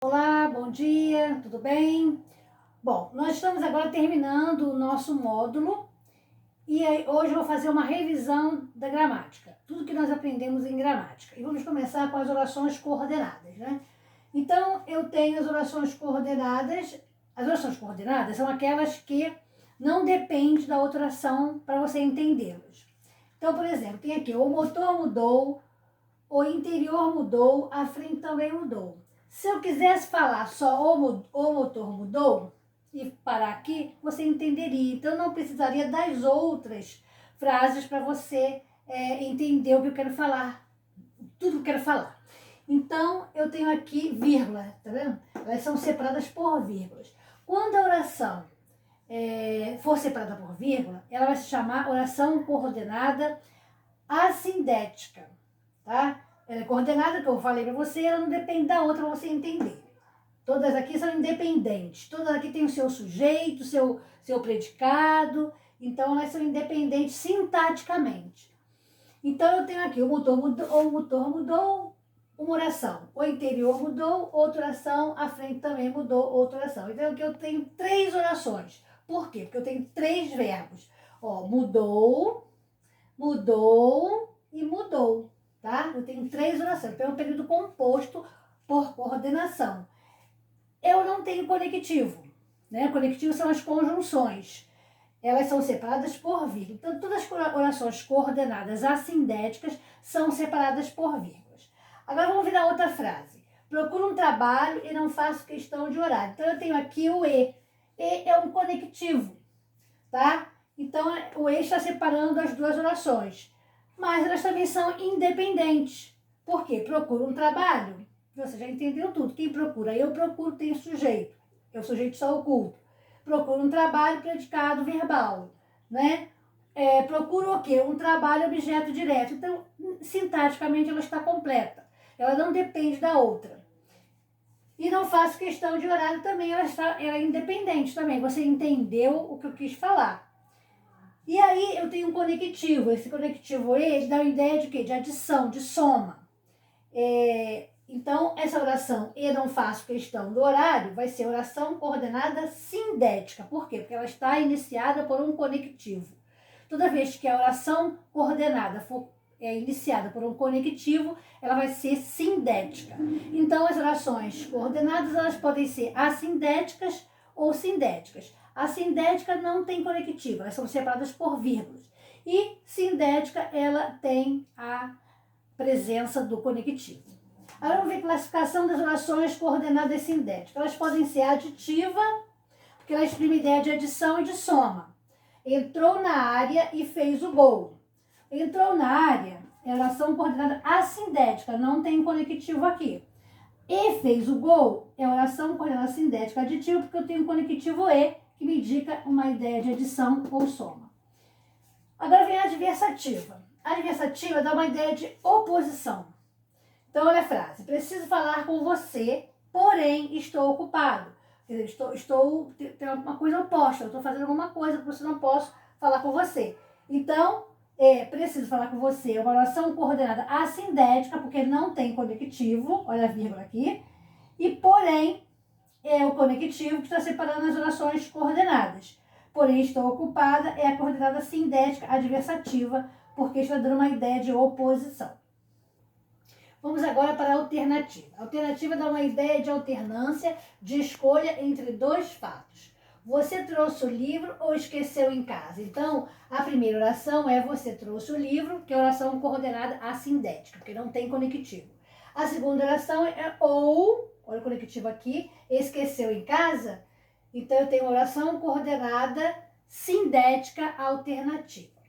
Olá, bom dia, tudo bem? Bom, nós estamos agora terminando o nosso módulo e hoje eu vou fazer uma revisão da gramática, tudo que nós aprendemos em gramática. E vamos começar com as orações coordenadas, né? Então, eu tenho as orações coordenadas. As orações coordenadas são aquelas que não dependem da outra oração para você entendê-las. Então, por exemplo, tem aqui: o motor mudou, o interior mudou, a frente também mudou. Se eu quisesse falar só o motor mudou e parar aqui, você entenderia. Então, não precisaria das outras frases para você entender o que eu quero falar, tudo que eu quero falar. Então, eu tenho aqui vírgula, tá vendo? Elas são separadas por vírgulas. Quando a oração for separada por vírgula, ela vai se chamar oração coordenada assindética, tá? Ela é coordenada, que eu falei para você, ela não depende da outra para você entender. Todas aqui são independentes, todas aqui têm o seu sujeito, seu predicado, então elas são independentes sintaticamente. Então eu tenho aqui: o motor mudou, uma oração. O interior mudou, outra oração. A frente também mudou, outra oração. Então aqui eu tenho 3 orações. Por quê? Porque eu tenho 3 verbos. Ó, mudou, mudou e mudou, tá? Eu tenho 3 orações. Então é um período composto por coordenação. Eu não tenho conectivo, né? Conectivo são as conjunções. Elas são separadas por vírgula. Então, todas as orações coordenadas assindéticas são separadas por vírgulas. Agora vamos virar outra frase. Procuro um trabalho e não faço questão de horário. Então, eu tenho aqui o E. E é um conectivo, tá? Então, o E está separando as 2 orações. Mas elas também são independentes. Por quê? Procuro um trabalho. Você já entendeu tudo. Quem procura? Eu procuro, tem sujeito. O sujeito está oculto. Procuro um trabalho, predicado verbal, né? Procuro o quê? Um trabalho, objeto direto. Então, sintaticamente, ela está completa. Ela não depende da outra. E não faço questão de horário também, ela é independente também. Você entendeu o que eu quis falar. E aí eu tenho um conectivo. Esse conectivo ele dá uma ideia de quê? De adição, de soma. Então, essa oração "e não faço questão do horário" vai ser oração coordenada sindética. Por quê? Porque ela está iniciada por um conectivo. Toda vez que a oração coordenada for iniciada por um conectivo, ela vai ser sindética. Então, as orações coordenadas elas podem ser assindéticas ou sindéticas. A sindética não tem conectivo, elas são separadas por vírgulas. E sindética, ela tem a presença do conectivo. Agora vamos ver a classificação das orações coordenadas sindéticas. Elas podem ser aditiva, porque ela exprime ideia de adição e de soma. Entrou na área e fez o gol. Entrou na área é oração coordenada assindética, não tem conectivo aqui. E fez o gol é oração coordenada sindética aditiva, porque eu tenho um conectivo E, que me indica uma ideia de adição ou soma. Agora vem a adversativa. A adversativa dá uma ideia de oposição. Então, olha a frase: preciso falar com você, porém estou ocupado. Quer dizer, tem uma coisa oposta, eu estou fazendo alguma coisa, por isso não posso falar com você. Então, preciso falar com você é uma oração coordenada assindética, porque não tem conectivo, olha a vírgula aqui, e porém é o conectivo que está separando as orações coordenadas. Porém, estou ocupada é a coordenada sindética adversativa, porque está dando uma ideia de oposição. Vamos agora para a alternativa. A alternativa dá uma ideia de alternância, de escolha entre 2 fatos. Você trouxe o livro ou esqueceu em casa? Então, a primeira oração é você trouxe o livro, que é a oração coordenada assindética, porque não tem conectivo. A segunda oração é ou, olha o conectivo aqui, esqueceu em casa. Então, eu tenho oração coordenada sindética alternativa.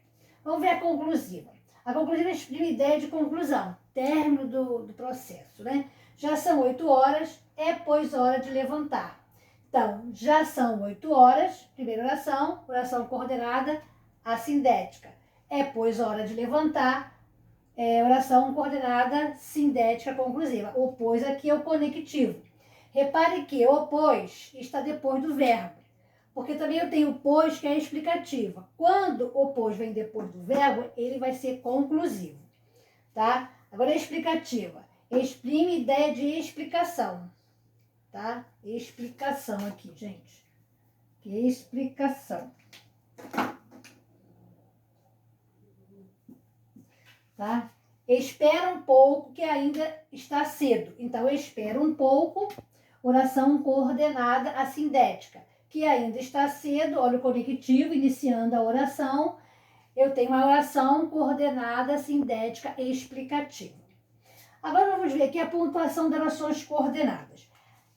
Vamos ver a conclusiva. A conclusiva exprime ideia de conclusão, término do processo, né? Já são 8 horas, é pois hora de levantar. Então, já são 8 horas, primeira oração, oração coordenada assindética. É pois hora de levantar, oração coordenada sindética conclusiva. O pois aqui é o conectivo. Repare que o pois está depois do verbo. Porque também eu tenho o pois, que é explicativa. Quando o pois vem depois do verbo, ele vai ser conclusivo, tá? Agora a explicativa. Exprime ideia de explicação. tá? Explicação aqui, gente. Que explicação. Tá? Espera um pouco que ainda está cedo. Então, espera um pouco, oração coordenada assindética, que ainda está cedo, olha o conectivo, iniciando a oração, eu tenho uma oração coordenada assindética explicativa. Agora vamos ver aqui a pontuação das orações coordenadas.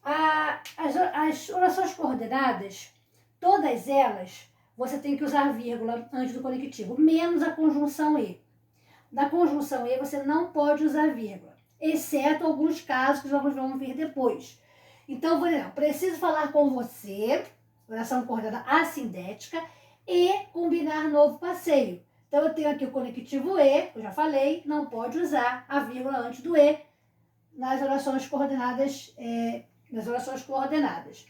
As orações coordenadas, todas elas, você tem que usar vírgula antes do conectivo, menos a conjunção E. Na conjunção E você não pode usar vírgula, exceto alguns casos que nós vamos ver depois. Então, por exemplo, preciso falar com você, oração coordenada assindética, e combinar novo passeio. Então, eu tenho aqui o conectivo E, eu já falei, não pode usar a vírgula antes do E nas orações coordenadas.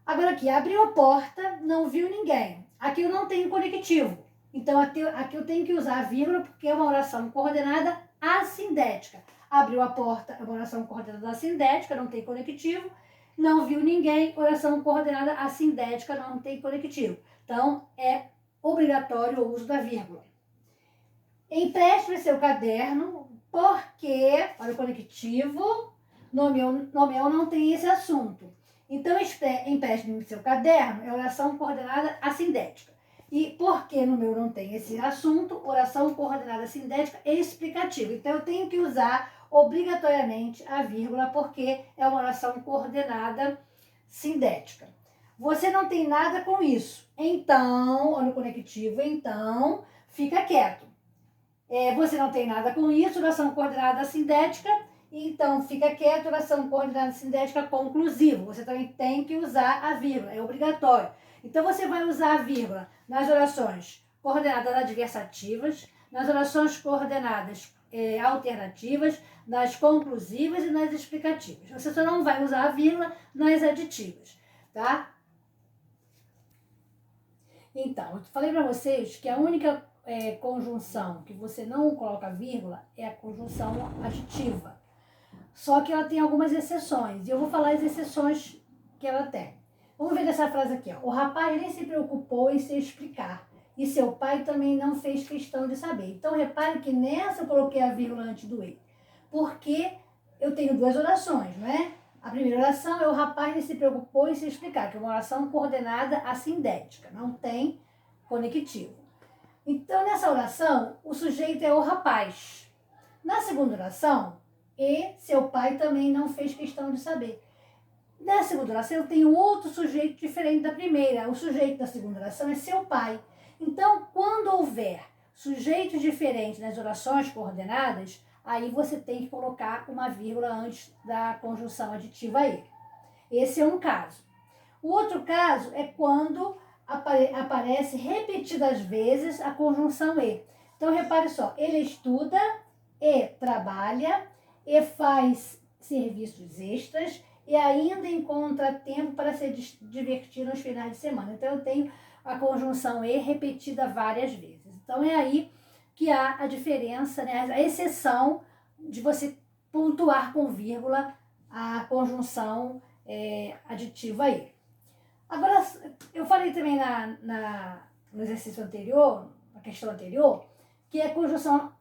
Agora aqui, abriu a porta, não viu ninguém. Aqui eu não tenho conectivo. Então, aqui eu tenho que usar a vírgula porque é uma oração coordenada assindética. Abriu a porta, é uma oração coordenada assindética, não tem conectivo. Não viu ninguém, oração coordenada assindética, não tem conectivo. Então, é obrigatório o uso da vírgula. Empreste-me seu caderno, porque, para o conectivo, no meu não tem esse assunto. Então, empreste-me seu caderno, é oração coordenada assindética. E porque no meu não tem esse assunto, oração coordenada assindética explicativa. Então, eu tenho que usar obrigatoriamente a vírgula, porque é uma oração coordenada sindética. Você não tem nada com isso. Então, olha o conectivo, então, fica quieto. Você não tem nada com isso, oração coordenada sindética, então fica quieto, oração coordenada sindética conclusiva. Você também tem que usar a vírgula, é obrigatório. Então, você vai usar a vírgula nas orações coordenadas adversativas, nas orações coordenadas alternativas, nas conclusivas e nas explicativas. Você só não vai usar a vírgula nas aditivas, tá? Então, eu falei para vocês que a única conjunção que você não coloca vírgula é a conjunção aditiva. Só que ela tem algumas exceções, e eu vou falar as exceções que ela tem. Vamos ver essa frase aqui, ó. O rapaz nem se preocupou em se explicar, e seu pai também não fez questão de saber. Então, repare que nessa eu coloquei a vírgula antes do E, porque eu tenho duas orações, não é? A primeira oração é o rapaz nem se preocupou em se explicar, que é uma oração coordenada assindética, não tem conectivo. Então, nessa oração, o sujeito é o rapaz. Na segunda oração, e seu pai também não fez questão de saber. Na segunda oração, eu tenho outro sujeito diferente da primeira. O sujeito da segunda oração é seu pai. Então, quando houver sujeitos diferentes nas orações coordenadas, aí você tem que colocar uma vírgula antes da conjunção aditiva E. Esse é um caso. O outro caso é quando aparece repetidas vezes a conjunção E. Então, repare só, ele estuda e trabalha e faz serviços extras e ainda encontra tempo para se divertir nos finais de semana. Então, eu tenho a conjunção E repetida várias vezes. Então, é aí que há a diferença, né, a exceção de você pontuar com vírgula a conjunção aditiva E. Agora, eu falei também no exercício anterior, na questão anterior, que a conjunção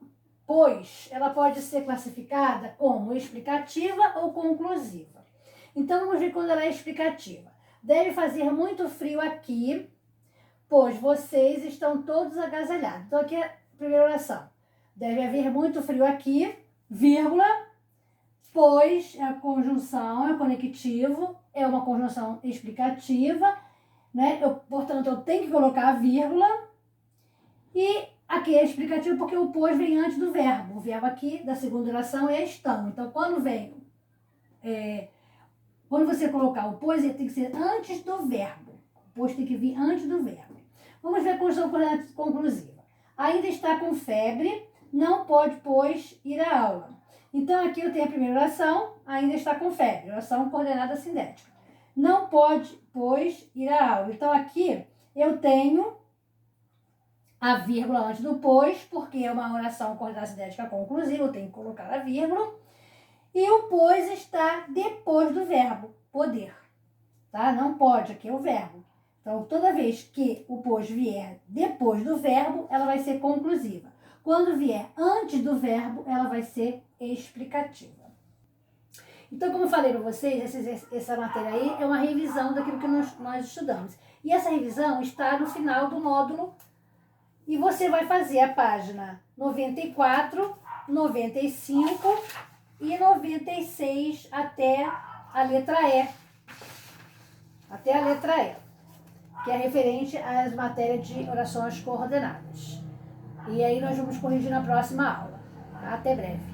pois, ela pode ser classificada como explicativa ou conclusiva. Então, vamos ver quando ela é explicativa. Deve fazer muito frio aqui, pois vocês estão todos agasalhados. Então, aqui é a primeira oração. Deve haver muito frio aqui, vírgula, pois a conjunção é conectivo, é uma conjunção explicativa, né? Portanto, eu tenho que colocar a vírgula. E aqui é explicativo porque o pois vem antes do verbo. O verbo aqui da segunda oração é estão. Então, quando você colocar o pois, ele tem que ser antes do verbo. O pois tem que vir antes do verbo. Vamos ver a conjunção conclusiva. Ainda está com febre, não pode, pois, ir à aula. Então, aqui eu tenho a primeira oração, ainda está com febre, oração coordenada sindética. Não pode, pois, ir à aula. Então, aqui eu tenho a vírgula antes do pois, porque é uma oração coordenada sindética conclusiva, eu tenho que colocar a vírgula. E o pois está depois do verbo poder, tá? Não pode, aqui é o verbo. Então, toda vez que o pois vier depois do verbo, ela vai ser conclusiva. Quando vier antes do verbo, ela vai ser explicativa. Então, como eu falei para vocês, essa matéria aí é uma revisão daquilo que nós estudamos. E essa revisão está no final do módulo e você vai fazer a página 94, 95 e 96 até a letra E. Até a letra E, que é referente às matérias de orações coordenadas. E aí nós vamos corrigir na próxima aula. Até breve.